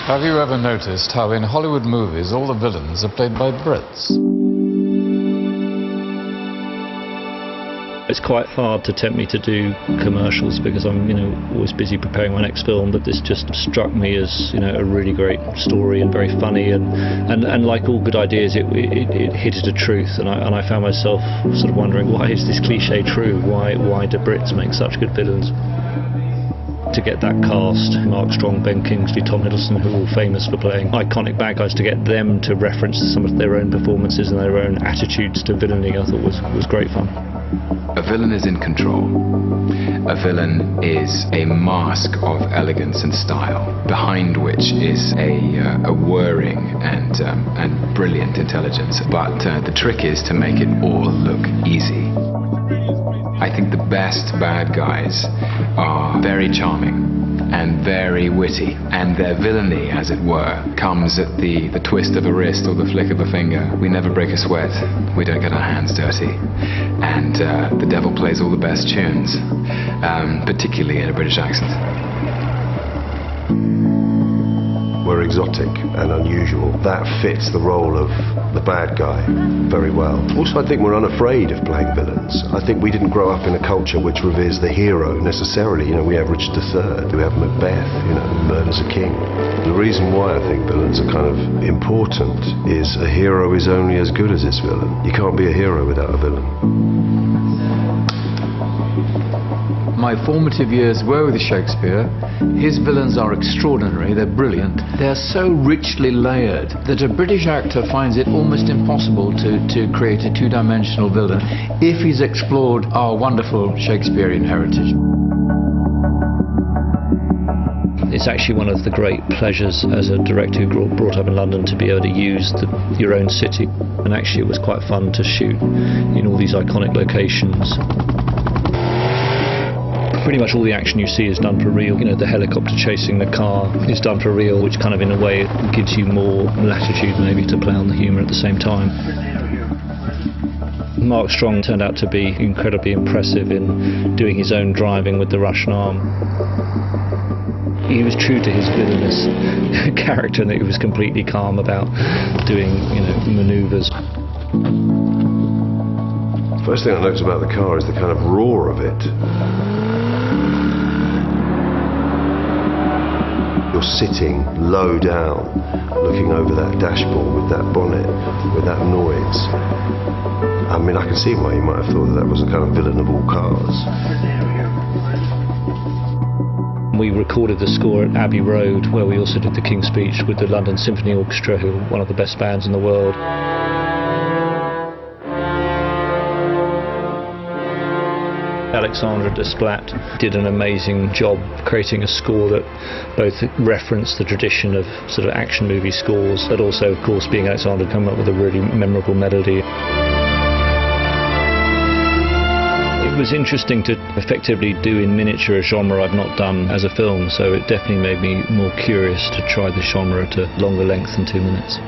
Have you ever noticed how in Hollywood movies all the villains are played by Brits? It's quite hard to tempt me to do commercials because I'm, always busy preparing my next film, but this just struck me as, a really great story and very funny, and like all good ideas, it hit at a truth, and I found myself sort of wondering, why is this cliche true? Why do Brits make such good villains? To get that cast, Mark Strong, Ben Kingsley, Tom Hiddleston, who are all famous for playing iconic bad guys, to get them to reference some of their own performances and their own attitudes to villainy, I thought was great fun. A villain is in control. A villain is a mask of elegance and style, behind which is a whirring and brilliant intelligence. But the trick is to make it all look easy. I think the best bad guys are very charming and very witty, and their villainy, as it were, comes at the twist of a wrist or the flick of a finger. We never break a sweat, we don't get our hands dirty, and the devil plays all the best tunes, particularly in a British accent. We're exotic and unusual. That fits the role of the bad guy very well. Also, I think we're unafraid of playing villains. I think we didn't grow up in a culture which reveres the hero necessarily. We have Richard III, we have Macbeth, who murders a king. The reason why I think villains are kind of important is a hero is only as good as its villain. You can't be a hero without a villain. My formative years were with Shakespeare. His villains are extraordinary, they're brilliant. They're so richly layered that a British actor finds it almost impossible to create a two-dimensional villain if he's explored our wonderful Shakespearean heritage. It's actually one of the great pleasures as a director who brought up in London to be able to use your own city. And actually it was quite fun to shoot in all these iconic locations. Pretty much all the action you see is done for real. The helicopter chasing the car is done for real, which kind of in a way gives you more latitude maybe to play on the humour at the same time. Mark Strong turned out to be incredibly impressive in doing his own driving with the Russian arm. He was true to his villainous character, and that he was completely calm about doing, manoeuvres. First thing I noticed about the car is the kind of roar of it. You're sitting low down, looking over that dashboard with that bonnet, with that noise. I mean, I can see why you might have thought that was the kind of villain of all cars. We recorded the score at Abbey Road, where we also did the King's Speech with the London Symphony Orchestra, who are one of the best bands in the world. Alexandre Desplat did an amazing job creating a score that both referenced the tradition of sort of action movie scores, but also, of course, being Alexandre, come up with a really memorable melody. It was interesting to effectively do in miniature a genre I've not done as a film, so it definitely made me more curious to try the genre to longer length than 2 minutes.